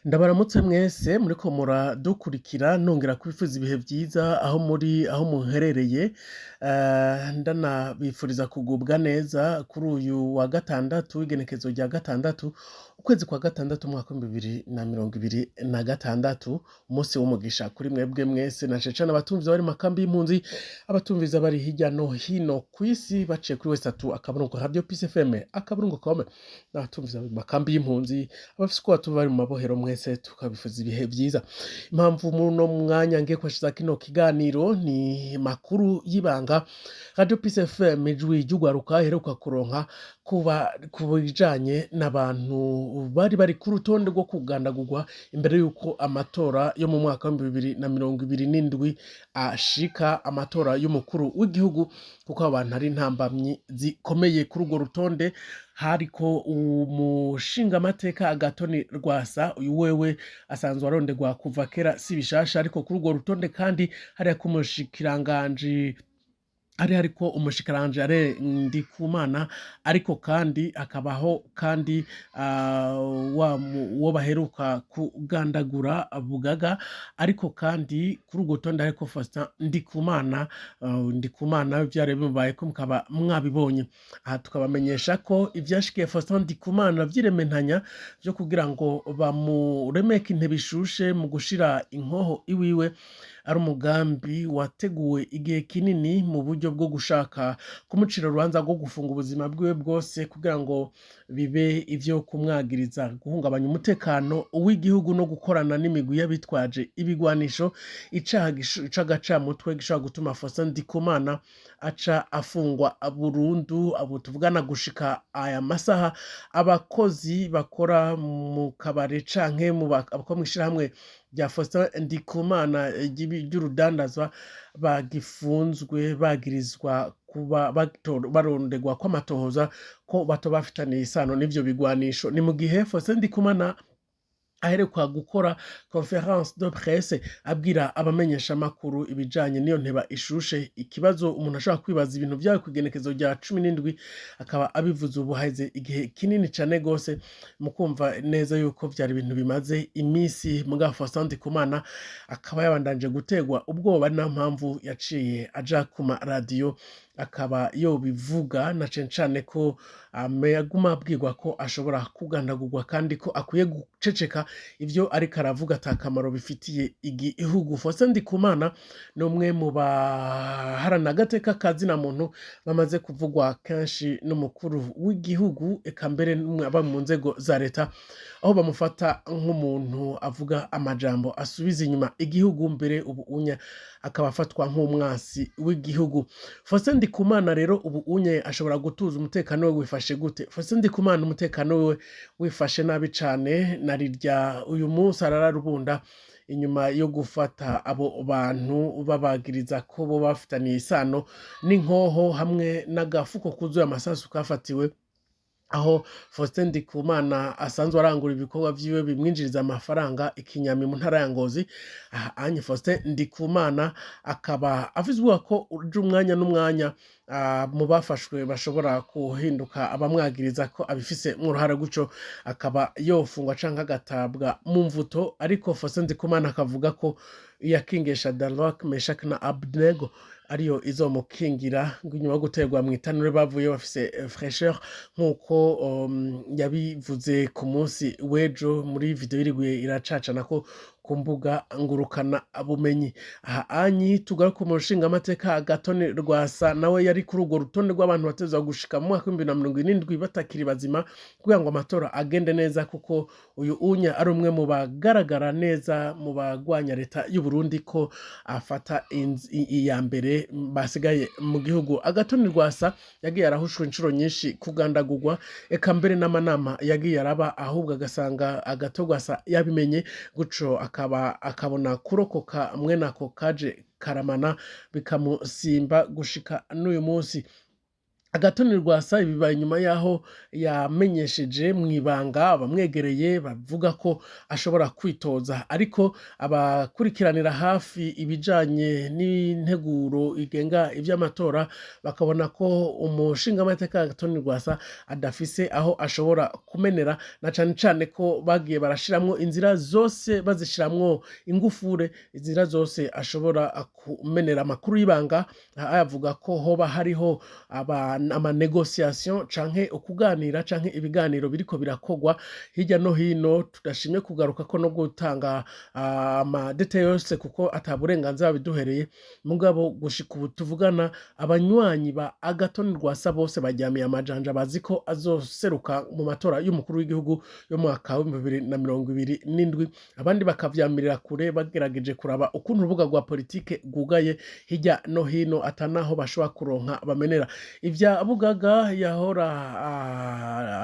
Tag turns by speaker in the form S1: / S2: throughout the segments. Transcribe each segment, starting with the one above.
S1: Ndabaramutse mwese muriko muradukurikira nongera kubipfuza ibihe vyiza aho muherereye, ndanabifuriza kugubwa neza kuri uyu wa gatandatu w'igenekezo rya gatandatu, ukwezi kwa gatandatu umwaka w'2026, umunsi w'umugisha kuri mwebwe mwese na cane cane abatumviriza bari mu makambi y'impunzi, abatumviriza bari hirya no hino kw'isi baciye kuri www.radio Peace FM .com, n'abatumviriza mu makambi y'impunzi, abafise uko batuba bari mu mabohero mwese tukabifuza ibihe vyiza. Impamvu muno mwanya ngiye kubashikiriza kino kiganiro ni makuru y'ibanga Radio Peace FM ijwi ry'ugwaruka iheruka kuronka ku bijanye n'abantu bari ku rutonde rwo kugandagurwa imbere y'uko amatora yo mu mwaka wa 2027 ashika, amatora y'umukuru w'igihugu, kuko abantu ari intambamyi zikomeye kuri urwo rutonde. Hariko umushingamateka Agathon Rwasa, uyu wewe asanzwe aronderwa kuva kera si bishasha, ariko kuri urwo rutonde kandi hariko umushikiranganji Ndikumana, ariko kandi hakabaho kandi uwo baheruka kugandagura Bugaga, ariko kandi kuri urwo rutonde hariko Faustin Ndikumana vyari bimubayeko mukaba mwabibonye. Aha tukabamenyesha ko ivyashikiye Faustin Ndikumana vy'irementanya vyo kugira ngo bamuremeke intebe ishushe mu gushira inkoho iwiwe, ari umugambi wateguwe igihe kinini mu buryo bwo gushaka kumucira urubanza rwo gufunga ubuzima bwiwe bwose, kugira ngo bibe ivyo kumwagiriza guhungabanya umutekano w'igihugu no gukorana n'imigwi y'abitwaje ibigwanisho, icaha c'agacamutwe gishobora gutuma Faustin Ndikumana aca afungwa burundu. Abo tuvugana gushika aya masaha, abakozi bakora mu kabare canke abakora mw'ishirahamwe rya Faustin Ndikumana ry'urudandazwa bagifunzwe bagirizwa kuba baronderwa kw'amatohoza ko batoba bafitaniye isano n'ivyo bigwanisho. Ni mu gihe Faustin Ndikumana aheruka gukora conference de presse abwira abamenyesha makuru ibijanye n'iyo nteba ishushe. Ikibazo umuntu ashobora kwibaza, ibintu vyawe kw'igenekezo rya 17 akaba abivuze ubu haheze igihe kinini cane gose, mu kumva neza yuko vyari ibintu bimaze imisi. Mugabo Faustin Ndikumana akaba yabandanje gutegwa ubwoba, na mpamvu yaciye aja ku maradiyo akaba yobivuga, na cane cane ko yaguma abwirwa ko ashobora kugandagurwa kandi ko akwiye guceceka ivyo ariko aravuga ata kamaro bifitiye igihugu. Faustin Ndikumana ni umwe mu baharana agateka ka zina muntu bamaze kuvugwa kenshi n'umukuru w'igihugu, eka mbere aba mu nzego za leta, aho bamufata nk'umuntu avuga amajambo asubiza inyuma igihugu, mbere ubu unya akaba afatwa nk'umwasi w'igihugu. Faustin Ndikumana rero ubu unye ashobora gutuza umutekano we wifashe gute? Faustin Ndikumana umutekano we wifashe nabi cane, narirya uyu munsi arararubunda inyuma yo gufata abo bantu babagiriza ko bo bafitaniye isano n'inkoho hamwe n'agafuko kuzuye amasasu kafatiwe aho Faustin Ndikumana asanzwe arangura ibikorwa vyiwe bimwinjiriza amafaranga ikinyami mu ntara ya Ngozi. Anye Faustin Ndikumana akaba avizwa ko uje umwanya n'umwanya mu bafashwe bashobora kuhinduka abamwagiriza ko abifise mu ruhara, guco akaba yofungwa canke agatabwa mu mvuto. Ariko Faustin Ndikumana akavuga ko yakingesha Shadrach, Meshach na Abednego ariyo izomukingira ngo inyuma yo guterwa mw'itanure bavuye bafise fraîcheur, nkuko yabivuze ku munsi w'ejo muri video iriguye iracacana ko ku mbuga ngurukana bumenyi. Aha anyi tugaruka mu nshingamateka Agathon Rwasa, nawe yari kuri urwo rutonde rw'abantu batezwa gushika mu mwaka w'2027 batakiri bazima, kugira ngo amatora agende neza, kuko uyu unya ari umwe mu bagaragara neza mu bagwanya leta y'u Burundi ko afata iya mbere basigaye mu gihugu. Agathon Rwasa yagiye arahushwa incuro nyinshi kugandagurwa, eka mbere n'amanama yagiye araba, ahubwo agasanga Agathon Rwasa yabimenye, guco akabona kurokoka mwene ako kaje karamana bikamusimba gushika n'uyu munsi. Agatonyi Rwasa ibi bibaye inyuma y'aho yamenyesheje mw'ibanga abamwegereye bavuga ko ashobora kwitoza, ariko abakurikiranira hafi ibijanye n'integuro igenga ivy'amatora bakabona ko umushingamateka Agatonyi Rwasa adafise aho ashobora kumenera, na cane cane ko bagiye barashiramwo inzira zose bazishiramwo ingufure, inzira zose ashobora kumenera amakuru y'ibanga, avuga ko hoba hariho ama negociation canke ukuganira canke ibiganiro biriko birakogwa hirya no hino, tudashimye kugaruka ko no gutanga ama detail yose kuko ata burenganzira babiduhereye, mugabo gushika ubu tuvugana abanywanyi ba Agatonyi Rwasa bose baryamiye amajanja bazi ko azoseruka mu matora y'umukuru w'igihugu yo mu mwaka wa 2027, abandi bakavyamirira kure bagerageje kuraba ukuntu urubuga rwa politike rwugaye hirya no hino atanaho bashobora kuronka bamenera. Ivya Bugaga yahora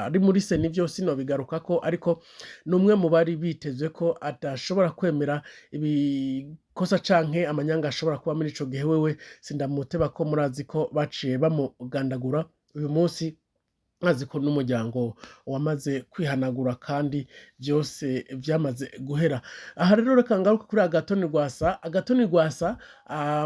S1: ari muri seni vyose sinobigarukako, ariko n'umwe mu bari biteze ko adashobora kwemera ibikosa canke amanyanga ashobora kuba muri ico gihe, wewe sindamuteba ko murazi ko baciye bamugandagura uyu musi, murazi ko n'umuryango wamaze kwihanagura kandi vyose vyamaze guhera. Aha rero reka ngaruke kuri Agatonyi Rwasa. Agatonyi Rwasa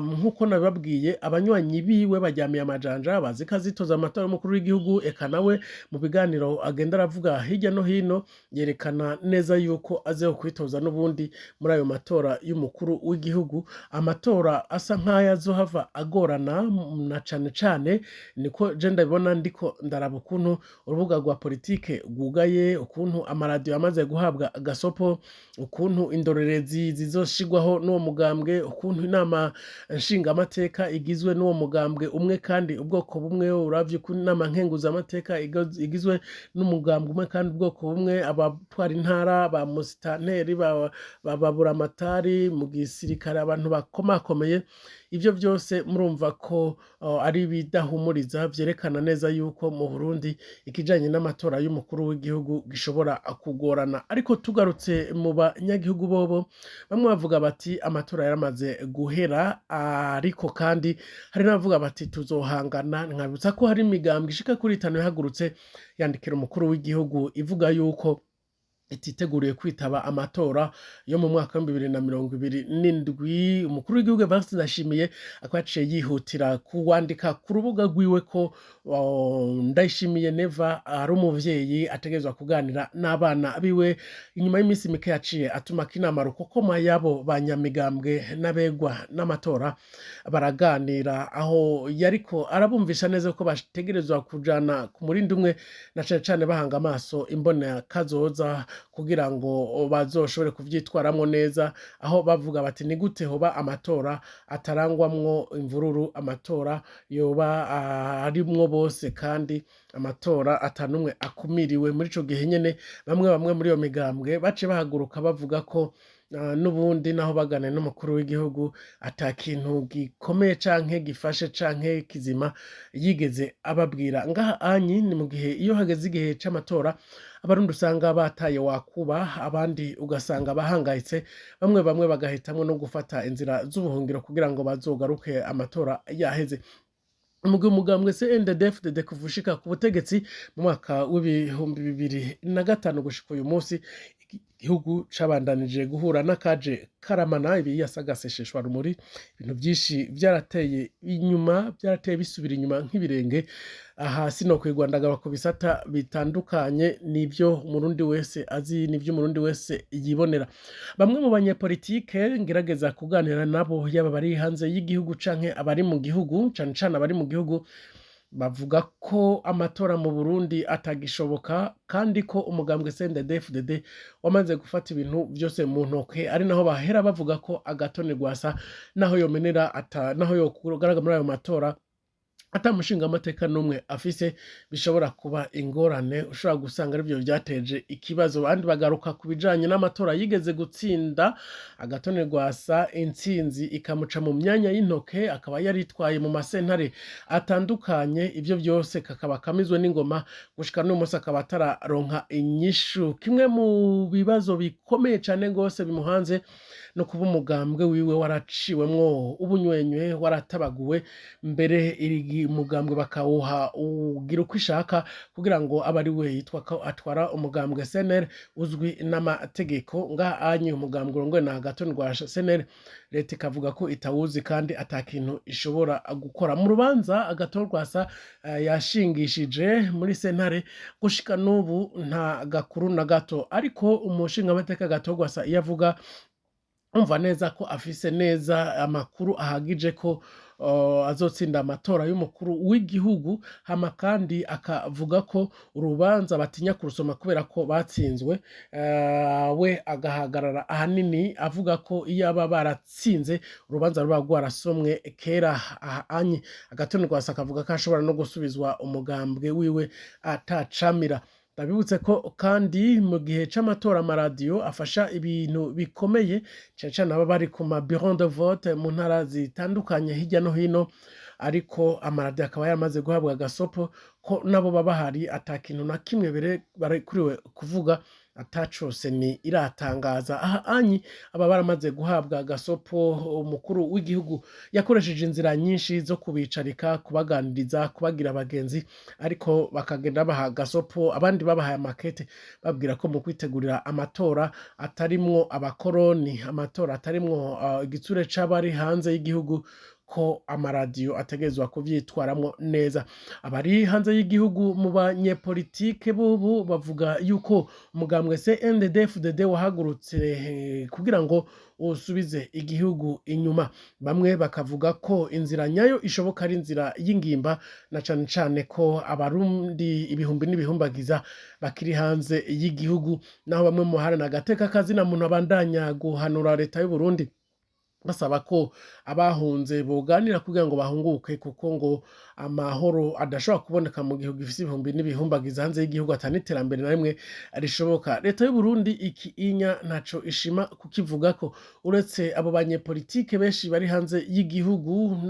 S1: nkuko nabibabwiye abanywanyi biwe baryamiye amajanja bazi ko azitoza amatora y'umukuru w'igihugu, eka nawe mu biganiro agenda aravuga hirya no hino yerekana neza yuko azeho kwitoza n'ubundi muri ayo matora y'umukuru w'igihugu, amatora asa nk'ayo azohava agorana na cane cane niko je ndabibona ndiko ndaraba ukuntu urubuga rwa politike rwugaye, ukuntu amaradiyo amaze guhabwa agasopo, ukuntu indorerezi zizoshigwaho n'uwo mugambwe, ukuntu inama nshingamateka igizwe n'uwo mugambwe umwe kandi ubwoko bumwe, uravye ukuntu inama nkenguzamateka igizwe n'umugambwe umwe kandi ubwoko bumwe, abatwara intara, ba musitanteri, baburamatari, mu gisirikare abantu bakomakomeye, ivyo vyose murumva ko ari ibidahumuriza vyerekana neza yuko mu Burundi ikijanye n'amatora y'umukuru w'igihugu gishobora kugorana. Ariko tugarutse mu banyagihugu bobo, bamwe bavuga bati amatora yaramaze guhera, ariko kandi hari n'abavuga bati tuzohangana. Nkabutsa ko hari imigambwe ishika kuri 5 yahagurutse yandikira umukuru w'igihugu ivuga yuko ititeguriye kwitaba amatora yo mu mwaka wa 2027. Umukuru w'igihugu Evariste Ndayishimiye akaba yaciye yihutira kuwandika ku rubuga rwiwe ko Ndayishimiye Neva ari umuvyeyi ategerezwa kuganira n'abana biwe. Inyuma y'iminsi mike yaciye atumako inama rukokoma yabo banyamigambwe n'abegwa n'amatora baraganira, aho yariko arabumvisha neza ko bategerezwa kujana ku murindi umwe, na cane cane bahanga amaso imbona kazoza kugira ngo bazoshobore kuvyitwaramwo neza, aho bavuga bati ni gute hoba amatora atarangwamwo imvururu, amatora yoba arimwo bose kandi amatora atanumwe akumiriwe. Muri ico gihe nyene bamwe muri iyo migambwe baciye bahaguruka bavuga ko n'ubundi naho baganira n'umukuru w'igihugu ata kintu gikomeye canke gifashe canke kizima yigeze ababwira. Ngaha anyi ni mu gihe iyo hageze igihe c'amatora abarundi usanga bataye wakuba, abandi ugasanga bahangayitse, bamwe bagahitamwo no gufata inzira z'ubuhungiro kugira ngo bazogaruke amatora yaheze. Umugambwe CNDD-FDD kuva ushika ku butegetsi mu mwaka w'2005 gushika uyu musi, igihugu cabandanije guhura n'akaje karamana, ibi yasagasesheshwa rumuri, ibintu vyinshi vyarateye bisubira inyuma nk'ibirenge. Aha sinokwirwa ndagaba ku bisata bitandukanye, nivyo umurundi wese azi, nivyo umurundi wese yibonera. Bamwe mu banyepolitike ngerageza kuganira nabo, yaba bari hanze y'igihugu canke abari mu gihugu, cane cane abari mu gihugu, bavuga ko amatora mu Burundi atagishoboka kandi ko umugambwe CNDD-FDD wamaze gufata ibintu vyose mu ntoke, ari naho bahera bavuga ko Agatonyi Rwasa naho yomenera naho yogaragara muri ayo matora ata mushingamateka n'umwe afise, bishobora kuba ingorane, ushobora gusanga arivyo vyateje ikibazo. Abandi bagaruka ku bijanye n'amatora yigeze gutsinda Agatonyi Rwasa, intsinzi ikamuca mu myanya y'intoke, akaba yaritwaye mu masentare atandukanye, ivyo vyose kakaba kamizwe n'ingoma gushika n'uyu musi akaba atararonka inyishu. Kimwe mu bibazo bikomeye cane gose bimuhanze no kuba umugambwe wiwe waraciwemwo ubunywenywe, waratabaguwe, mbere umugambwe bakawuha ugira uko ishaka kugira ngo abe ari we yitwa ko atwara umugambwe CNL uzwi n'amategeko ngaha anye umugambwe urongowe na Agathon Rwasa CNL leta ikavuga ko itawuzi kandi ata kintu ishobora gukora mu rubanza Agathon Rwasa yashingishije muri sentare gushika n'ubu nta gakuru na gato ariko umushingamateka Agathon Rwasa iyo avuga umva neza ko afise neza amakuru ahagije ko azotsinda amatora y'umukuru w'igihugu hama kandi akavuga ko urubanza batinya kurusoma kubera ko batsinzwe we agahagarara ahanini avuga ko iyo aba baratsinze urubanza ruba rwarasomwe kera anye Agathon Rwasa akavuga ko ashobora no gusubizwa umugambwe wiwe atacamira. Ndabibutse ko kandi mu gihe c'amatora amaradiyo afasha ibintu bikomeye cane cane aba bari ku ma bureau de vote mu ntara zitandukanye hirya no hino ariko amaradiyo akaba yaramaze guhabwa agasopo ko nabo baba bahari ata kintu na kimwe barekuriwe kuvuga atacose ni iratangaza aha anyi aba baramaze guhabwa agasopo umukuru w'igihugu yakoresheje inzira nyinshi zo kubicarika kubaganiriza kubagira abagenzi ariko bakagenda baha agasopo abandi babahaye amakete babwira ko mu kwitegurira amatora atarimwo abakoroni amatora atarimwo igitsure c'abari hanze y'igihugu ko amaradiyo ategerezwa kuvyitwaramwo neza abari hanze y'igihugu mu banyepolitike bubu bavuga yuko umugambwe CNDD-FDD wahagurutse kugira ngo usubize igihugu inyuma bamwe bakavuga ko inzira nyayo ishoboka ari inzira y'ingimba na cane cane ko abarundi ibihumbi n'ibihumbagiza bakiri hanze y'igihugu naho bamwe mu harana agateka kazina muntu abandanya guhanura leta y'u Burundi basaba ko abahunze boganira kugira ngo bahunguke kuko ngo amahoro adashobora kuboneka mu gihugu gifise ibihumbi n'ibihumbagiza hanze y'igihugu ataniterambere na rimwe rishoboka leta y'u Burundi ikiinya ntaco ishima kukivuga ko uretse abo banyepolitike benshi bari hanze y'igihugu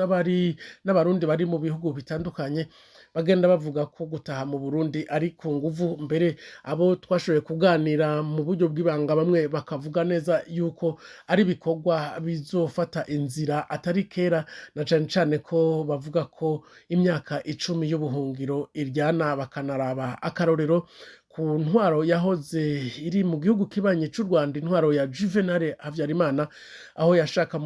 S1: n'abarundi bari mu bihugu bitandukanye bagenda bavuga ko gutaha mu Burundi ari ku nguvu mbere abo twashoboye kuganira mu buryo bw'ibanga bamwe bakavuga neza yuko ari bikorwa bizofata inzira atari kera na cane cane ko bavuga ko imyaka 10 y'ubuhungiro iryana bakanaraba akarorero ku ntwaro yahoze iri mu gihugu kibanye c'u Rwanda intwaro ya Juvenal Habyarimana aho yashaka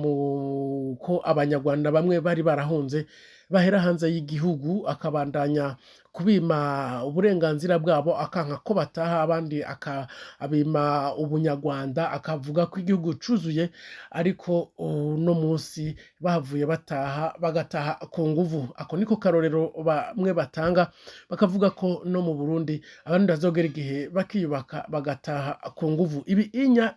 S1: ko abanyarwanda bamwe bari barahunze bahera hanze y'igihugu akabandanya kubima uburenganzira bwabo akanka ko bataha abandi akabima ubunyarwanda akavuga ko igihugu cuzuye ariko no munsi bavuye bagataha ku nguvu ako niko karorero bamwe batanga bakavuga ko no mu Burundi abandi bazogera igihe bakiyubaka bagataha ku nguvu ibi inya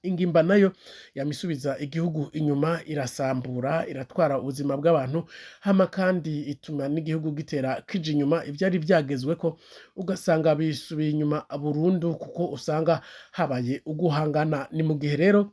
S1: ingimba nayo yamisubiza igihugu inyuma irasambura iratwara ubuzima bw'abantu hama kandi ituma n'igihugu gitera kije inyuma ivyari byagezwe ko ugasanga bisubiye inyuma burundu kuko usanga habaye uguhangana ni mu gihe rero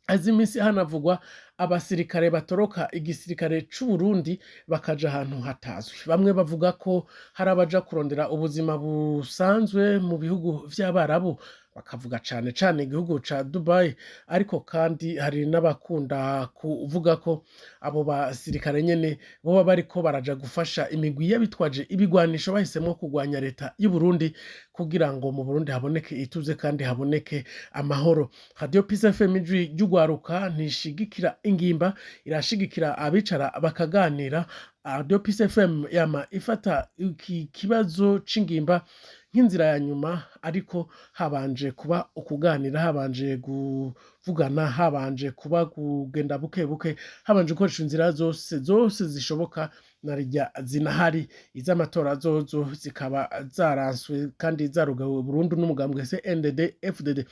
S1: azimisi hanavugwa abasirikare batoroka igisirikare c'u Burundi bakaja ahantu hatazwi bamwe bavuga ko hari abaja kurondera ubuzima busanzwe mu bihugu vy'abarabu bakavuga cane cane igihugu ca Dubai ariko kandi hari n'abakunda kuvuga ko abo basirikare nyene boba bariko baraja gufasha imigwi y'abitwaje ibigwanisho bahisemwo kugwanya leta y'u Burundi kugira ngo mu Burundi haboneke ituze kandi haboneke amahoro. Radio Peace FM ijwi ry'ugwaruka ntishigikira ingimba irashigikira abicara bakaganira. Radio Peace FM yama ifata iki kibazo c'ingimba nk'inzira ya nyuma ariko habanje kuba ukuganira habanje kuvugana habanje kuba kugenda buke buke habanje gukoresha inzira zose zishoboka narijya zinahari iz'amatora zozo zikaba zaranswe kandi zarugawe burundu n'umugambwe CNDD-FDD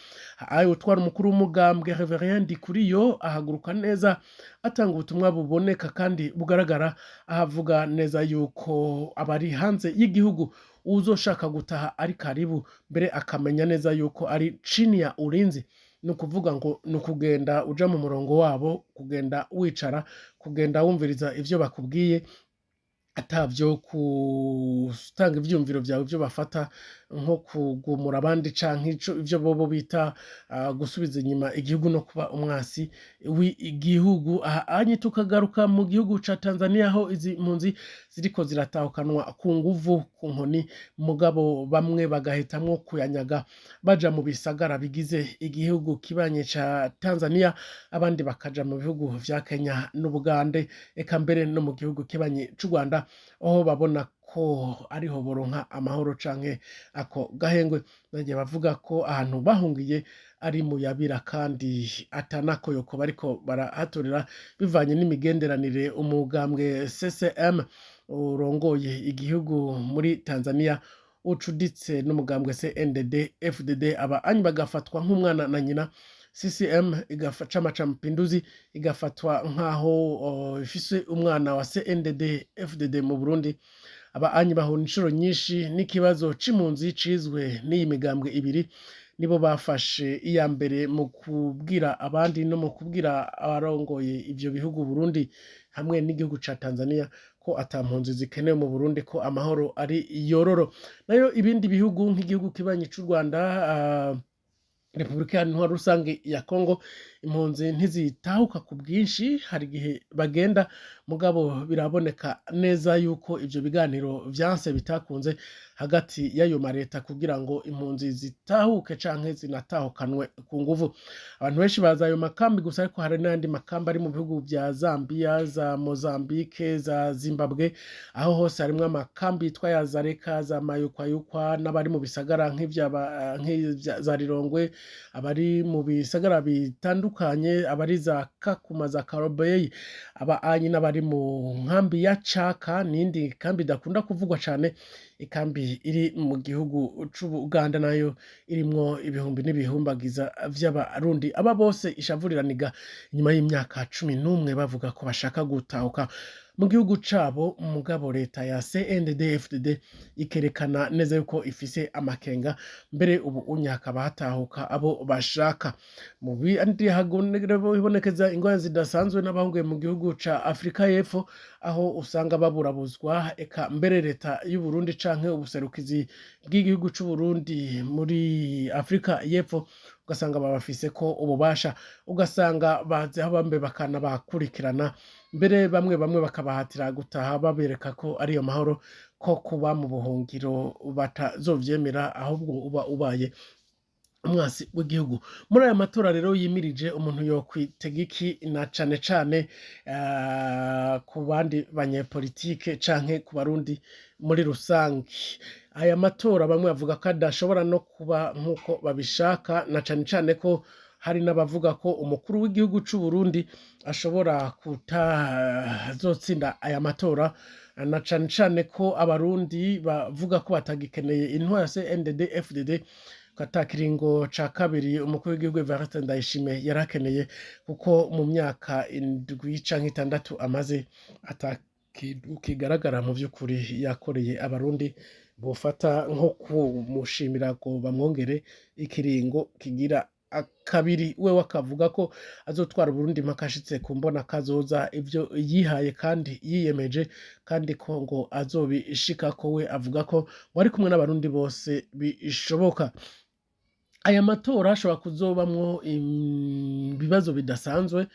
S1: ayo utwara umukuru w'umugambwe Reverien Ndikuriyo ahaguruka neza atanga ubutumwa buboneka kandi bugaragara ahavuga neza yuko abari hanze y'igihugu uzoshaka gutaha ari karibu mbere akamenya neza yuko ari chini ya ulinzi ni ukuvuga ngo ni ukugenda uja mu murongo wabo kugenda wicara kugenda wumviriza ivyo bakubwiye atavyo gutanga ivyumviro vyawe vyo bafata nko kugumura abandi canke ivyo bobo bita gusubiza inyuma igihugu no kuba umwasi w'igihugu. Ahanye tukagaruka mu gihugu ca Tanzania aho izi mpunzi ziriko ziratahukanwa ku nguvu ku nkoni, mugabo bamwe bagahitamwo kuyanyaga baja mu bisagara bigize igihugu kibanye ca Tanzania, abandi bakaja mu bihugu vya Kenya n'Ubugande, eka mbere no mu gihugu kibanye c'u Rwanda, aho babona ko ariho boronka amahoro canke ako gahengwe. Bagiye bavuga ko ahantu bahungiye ari mu yabira kandi atanakoyoko bariko barahatorera bivanye n'imigenderanire. Umugambwe CCM urongoye igihugu muri Tanzania ucuditse n'umugambwe CNDD FDD, abaanyi bagafatwa nk'umwana na nyina. CCM Chama cha Mapinduzi igafatwa nkaho ifise umwana wa CNDD FDD mu Burundi. Abaanyi bahona inshuro nyinshi n'ikibazo c'impunzi cizwe n'iyi migambwe ibiri, nibo bafashe iya mbere mu kubwira abandi no mu kubwira abarongoye ivyo bihugu Burundi hamwe n'igihugu ca Tanzania ko ata mpunzi zikenewe mu Burundi, ko amahoro ari yororo. Nayo ibindi bihugu nk'igihugu kibanyi c'u Rwanda, Repubulika Iharanira Rusange ya Kongo, impunzi ntizitahuka ku bwinshi, hari igihe bagenda mugabo biraboneka neza yuko ivyo biganiro vyanse bitakunze hagati y'ayo mareta kugira ngo impunzi zitahuke canke zinatahukanwe ku nguvu. Abantu benshi baza ayo makambi gusa, ariko hari n'ayandi makambi ari mu bihugu vya Zambia, za Mozambique, za Zimbabwe, aho hose harimwo amakambi yitwa ya Zareka, za Mayukwayukwa, n'abari mu bisagara za Rirongwe, abari mu bisagara bitandukanye, abari za Kakuma, za Karobey, abaanyi n'abari mu nkambi ya Chaka, n'indi kambi idakunda kuvugwa cane, ikambi iri mu gihugu c'Ubuganda nayo irimwo ibihumbi n'ibihumbagiza vy'abarundi. Aba bose ishavuriraniga inyuma y'imyaka 11 bavuga ko bashaka gutahuka mu gihugu cabo, mugabo leta ya CNDD FDD ikerekana neza yuko ifise amakenga, mbere ubu unyaka bahatahuka abo bashaka. Mu bindi hibonekeza ingorane zidasanzwe n'abahungiye mu gihugu ca Afrika y'Epfo, aho usanga baburabuzwa, eka mbere leta y'u Burundi canke ubuserukizi bw'igihugu c'u Burundi muri Afrika y'Epfo ugasanga babafise ko ububasha, ugasanga bazi aho bambe bakana bakurikirana, mbere bamwe bakabahatira gutaha babereka ko ariyo mahoro, ko kuba mu buhungiro batazovyemera ahubwo uba ubaye umwasi w'igihugu. Muri aya matora rero yimirije, umuntu yokwitega iki na cane cane ku bandi banyepolitike canke ku Barundi muri rusangi? Aya matora bamwe bavuga ko adashobora no kuba nk'uko babishaka, na cane cane ko hari n'abavuga ko umukuru w'igihugu c'u Burundi ashobora kutazotsinda aya matora, na cane cane ko abarundi bavuga ko batagikeneye intwaro ya CNDD FDD, ko ata kiringo ca kabiri umukuru w'igihugu Evariste Ndayishimiye yarakeneye, kuko mu myaka 7 canke 6 amaze ata kintu kigaragara mu vy'ukuri yakoreye abarundi bofata nko kumushimira ngo bamwongere ikiringo kigira kabiri. We akavuga ko azotwara Burundi mpaka ashitse ku mbona kazoza, ivyo yihaye kandi yiyemeje, kandi ko ngo azobishikako. We avuga ko wari kumwe n'abarundi bose bishoboka. Aya matora ashobora kuzobamwo ibibazo bidasanzwe.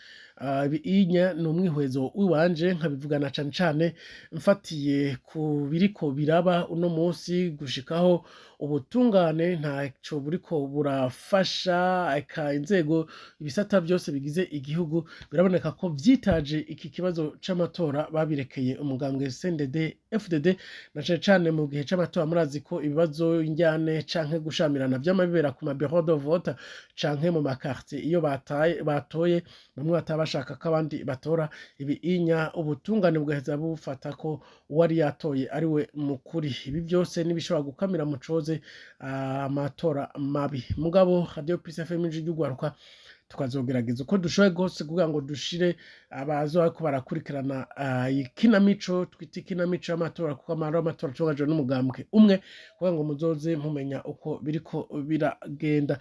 S1: Inya ni umwihwezo w'iwanje, nkabivugana cane cane mfatiye ku biriko biraba uno munsi gushikaho ubutungane ntaco buriko burafasha, eka inzego ibisata byose bigize igihugu biraboneka ko vyitaje iki kibazo c'amatora babirekeye umugambwe CNDD FDD, na cane cane mu gihe c'amatora. Murazi ko ibibazo injyane canke gushamirana vy'amabibera ku bureau de vote canke mu makartier, iyo batoye bamwe batabashaka ko abandi batora, ibi inya ubutungane bugaheza bufata ko uwari yatoye ari we mukuri. Ibi byose nibishobora gukamira mu coze amatora mabi. Mugabo Radio Peace FM y'ugwaruka tukazogerageza uko dushoboye gose kugira ngo dushire abazo ariko barakurikirana ikinamico, twita ikinamico y'amatora, kuko amatora tungajwe n'umugambwe umwe, kugira ngo muzoze mumenya uko biriko biragenda.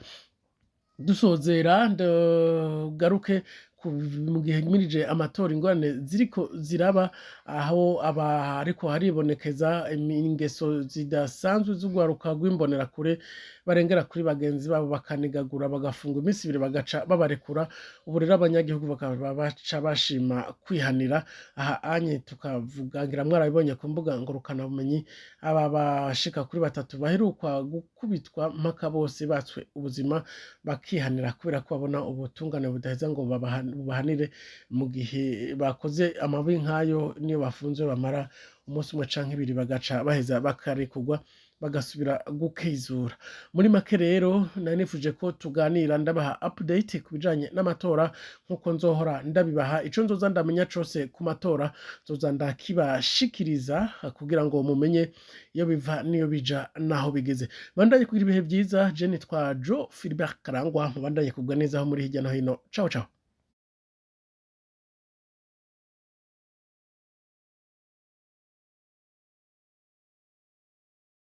S1: Dusozera ndagaruke mu gihe himirije amatora ingorane ziriko ziraba, aho ariko haribonekeza ingeso zidasanzwe z'urwaruka rw'imbonerakure barengera kuri bagenzi babo bakanigagura bagafunga iminsi 2 bagaca babarekura. Ubu rero abanyagihugu bakaba baca bashima kwihanira. Aha anye tukavuga, ngira mwarabibonye ku mbuga ngurukana bumenyi, aba bashika kuri 3 baherukwa gukubitwa mpaka bose batswe ubuzima bakihanira kubera ko babona ubutungane budaheza ngo bubahanire mu gihe bakoze amabi nk'ayo. Niyo bafunzwe bamara umunsi umwe canke 2 bagaca baheza bakarekurwa bagasubira gukizura. Muri make rero nari nifuje ko tuganira ndabaha update ku bijanye n'amatora nkuko nzohora ndabibaha. Ico nzoza ndamenya cose ku matora nzoza ndakibashikiriza kugira ngo mumenye iyo biva niyo bija naho bigeze. Bandanye kugira ibihe vyiza. Je nitwa Jo Philbert Karangwa, mubandanye kugwa neza aho muri hirya no hino. Ciao ciao.